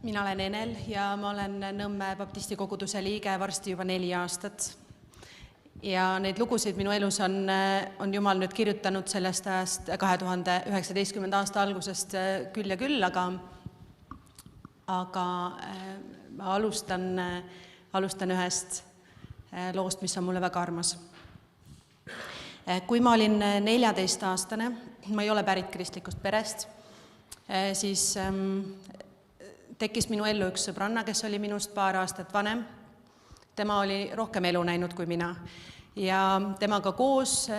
Mina olen Enel ja ma olen Nõmme baptisti koguduse liige varsti juba 4 aastat. Ja neid lugusid minu elus on Jumal nüüd kirjutanud sellest ajast 2019. aasta algusest küll ja küll, aga ma alustan ühest loost, mis on mulle väga armas. Kui ma olin 14-aastane, ma ei ole pärit kristlikust perest, siis tekkis minu ellu üks sõbranna, kes oli minust paar aastat vanem. Tema oli rohkem elu näinud kui mina. Ja temaga koos,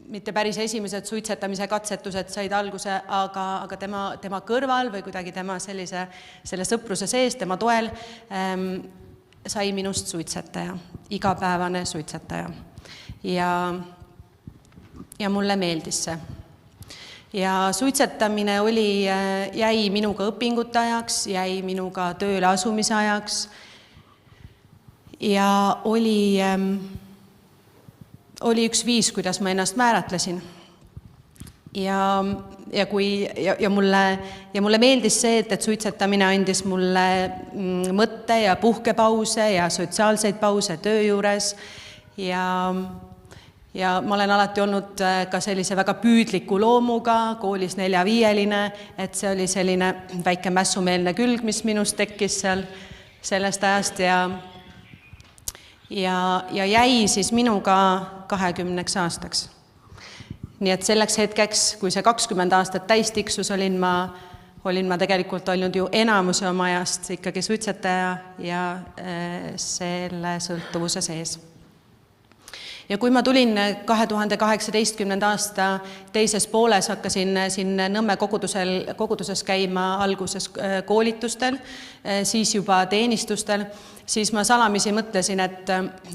mitte päris esimesed suitsetamise katsetused said alguse, aga tema kõrval või kuidagi tema selle sõpruse sees, tema toel sai minust suitsetaja, igapäevane suitsetaja. Ja mulle meeldis see. Ja suitsetamine jäi minuga õpingute ajaks, jäi minuga tööle asumise ajaks ja oli üks viis, kuidas ma ennast määratlesin. Ja mulle meeldis see, et suitsetamine andis mulle mõtte ja puhkepause ja sotsiaalseid pause töö juures ja ma olen alati olnud ka sellise väga püüdliku loomuga, koolis 4-5-line, et see oli selline väike mässumeelne külg, mis minust tekkis sellest ajast ja jäi siis minuga 20 aastaks. Nii et selleks hetkeks, kui see 20 aastat täis tiksus, olin ma tegelikult olnud ju enamuse oma ajast ikkagi suitsetaja ja selle sõltuvuse sees. Ja kui ma tulin 2018. aasta teises pooles, hakkasin siin Nõmme koguduses käima alguses koolitustel, siis juba teenistustel, siis ma salamisi mõtlesin, et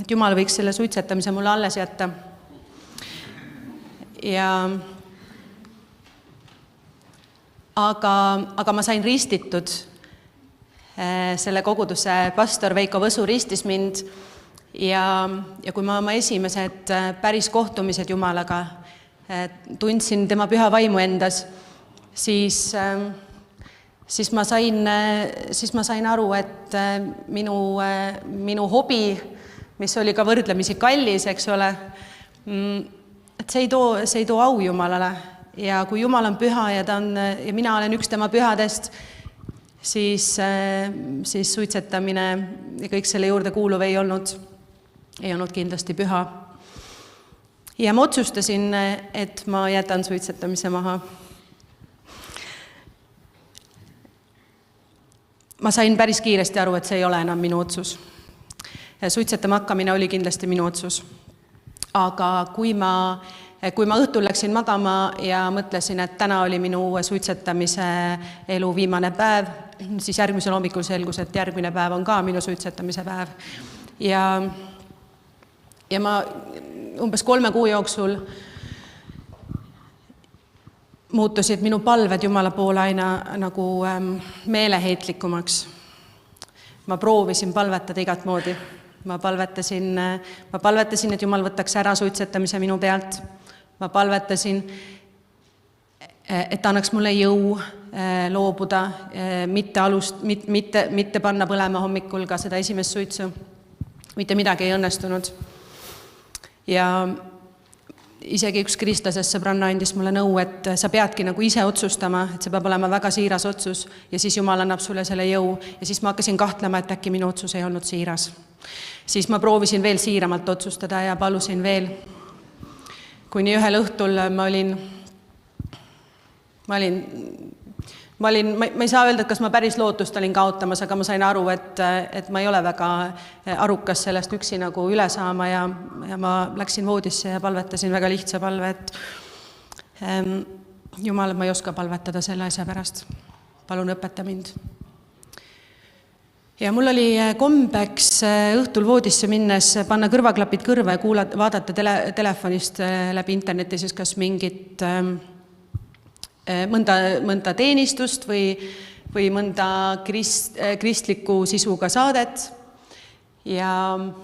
Jumal võiks selle suitsetamise mulle alles jätta. Aga ma sain ristitud. Selle koguduse pastor Veiko Võsu ristis mind. Ja kui ma oma esimesed päris kohtumised Jumalaga tundsin tema püha vaimu endas, siis ma sain aru, et minu hobi, mis oli ka võrdlemisi kallis, eks ole, et see ei too au Jumalale. Ja kui Jumal on püha ja mina olen üks tema pühadest, siis suitsetamine ja kõik selle juurde kuuluv ei olnud kindlasti püha. Ja ma otsustasin, et ma jätan suitsetamise maha. Ma sain päris kiiresti aru, et see ei ole enam minu otsus. Suitsetama hakkamine oli kindlasti minu otsus. Aga kui ma õhtul läksin magama ja mõtlesin, et täna oli minu suitsetamise elu viimane päev, siis järgmisel hommikul selgus, et järgmine päev on ka minu suitsetamise päev. Ja ma umbes 3 kuu jooksul muutusid minu palved Jumala poole aina nagu meeleheitlikumaks. Ma proovisin palvetada igat moodi. Ma palvetasin, et Jumal võtaks ära suitsetamise minu pealt. Ma palvetasin, et annaks mulle jõu loobuda, mitte panna põlema hommikul ka seda esimest suitsu. Mitte midagi ei õnnestunud. Ja isegi üks kristlasest sõbranna andis mulle nõu, et sa peadki nagu ise otsustama, et see peab olema väga siiras otsus ja siis Jumal annab sulle selle jõu. Ja siis ma hakkasin kahtlema, et äkki minu otsus ei olnud siiras. Siis ma proovisin veel siiramalt otsustada ja palusin veel. Kuni ühel õhtul ma ei saa öelda, et kas ma päris lootust olin kaotamas, aga ma sain aru, et ma ei ole väga arukas sellest üksi nagu üle saama ja ma läksin voodisse ja palvetasin väga lihtsa palve, et Jumal, ma ei oska palvetada selle asja pärast. Palun õpeta mind. Ja mul oli kombeks õhtul voodisse minnes panna kõrvaklapid kõrva ja vaadata telefonist läbi interneti siis kas mingit mõnda teenistust või mõnda kristliku sisuga saadet. Ja ma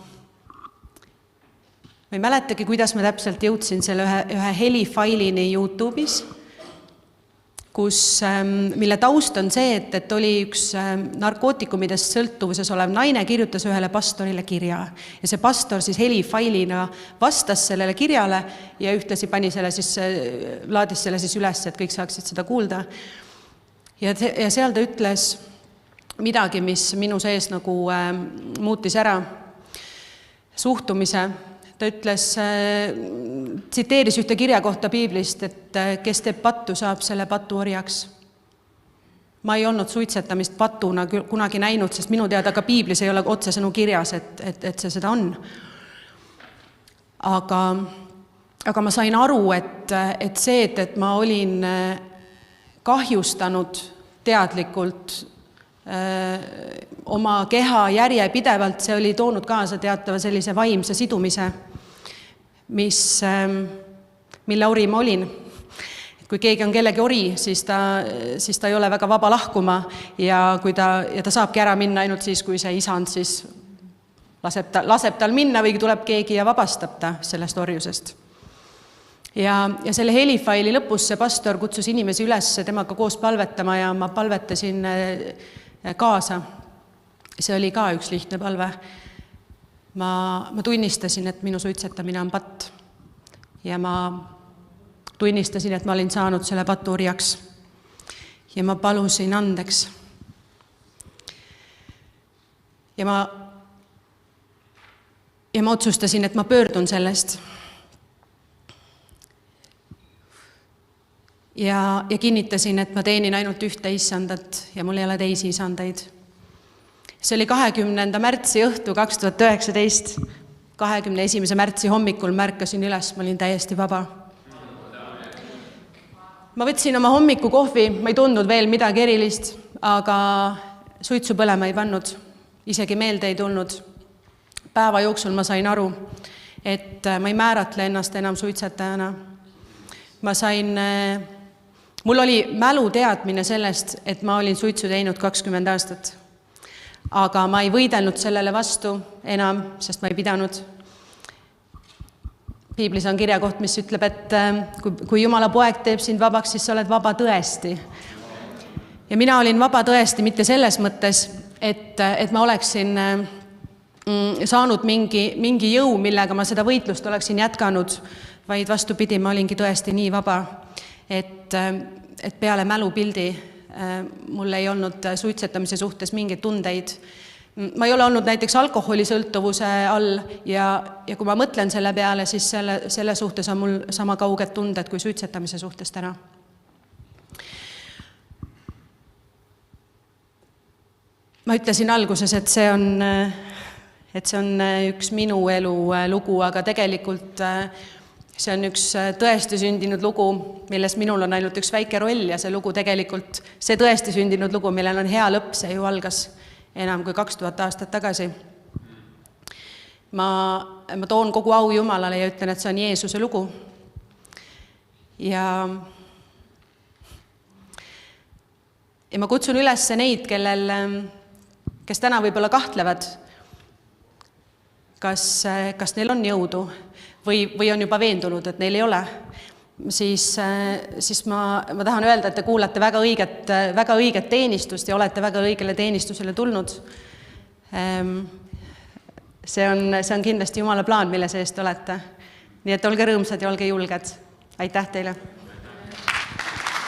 ei mäletagi, kuidas ma täpselt jõudsin selle ühe helifailini YouTube'is, mille taust on see, et oli üks narkootikumidest sõltuvuses olev naine, kirjutas ühele pastorile kirja. Ja see pastor siis helifailina vastas sellele kirjale ja ühtlasi laadis selle siis üles, et kõik saaksid seda kuulda. Ja seal ta ütles midagi, mis minu sees nagu muutis ära suhtumise. Ta ütles, tsiteeris ühte kirja kohta piiblist, et kes teeb pattu, saab selle patu orjaks. Ma ei olnud suitsetamist patuna kunagi näinud, sest minu teada ka piiblis ei ole otsesõnu kirjas, et see seda on. Aga ma sain aru, et see, et ma olin kahjustanud teadlikult oma keha järjepidevalt, see oli toonud kaasa teatava sellise vaimse sidumise, mille ori ma olin. Kui keegi on kellegi ori, siis ta ei ole väga vaba lahkuma ja ta saabki ära minna ainult siis, kui see isand siis laseb tal minna või tuleb keegi ja vabastab ta sellest orjusest. Ja selle helifaili lõpus see pastor kutsus inimesi üles temaga koos palvetama ja ma palvetasin kaasa. See oli ka üks lihtne palve. Ma tunnistasin, et minu suitsetamine on patt. Ja ma tunnistasin, et ma olin saanud selle patu orjaks. Ja ma palusin andeks. Ja ma otsustasin, et ma pöördun sellest. Ja kinnitasin, et ma teenin ainult ühte isandat ja mul ei ole teisi isandaid. See oli 20. märtsi õhtu 2019. 21. märtsi hommikul märkasin üles, ma olin täiesti vaba. Ma võtsin oma hommikukohvi, ma ei tundnud veel midagi erilist, aga suitsu põlema ei pannud, isegi meelde ei tulnud. Päeva jooksul ma sain aru, et ma ei määratle ennast enam suitsetajana. Mul oli mälu teadmine sellest, et ma olin suitsu teinud 20 aastat. Aga ma ei võidelnud sellele vastu enam, sest ma ei pidanud. Piiblis on kirjakoht, mis ütleb, et kui Jumala poeg teeb sind vabaks, siis sa oled vaba tõesti. Ja mina olin vaba tõesti mitte selles mõttes, et ma oleksin saanud mingi jõu, millega ma seda võitlust oleksin jätkanud, vaid vastupidi, ma olingi tõesti nii vaba, et peale mälupildi mul ei olnud suitsetamise suhtes mingeid tundeid. Ma ei ole olnud näiteks alkoholisõltuvuse all ja kui ma mõtlen selle peale, siis selle suhtes on mul sama kauged tunded kui suitsetamise suhtes täna. Ma ütlesin alguses, et see on üks minu elu lugu, aga tegelikult see on üks tõesti sündinud lugu, milles minul on ainult üks väike roll ja see lugu tegelikult, see tõesti sündinud lugu, millel on hea lõpp, see ju algas enam kui 2000 aastat tagasi. Ma toon kogu au Jumalale ja ütlen, et see on Jeesuse lugu. Ja ma kutsun üles neid, kes täna võib-olla kahtlevad, kas neil on jõudu või on juba veendunud, et neil ei ole, siis ma tahan öelda, et te kuulate väga õiget teenistust ja olete väga õigele teenistusele tulnud. See on kindlasti Jumala plaan, mille seest olete. Nii et olge rõõmsad ja olge julged. Aitäh teile!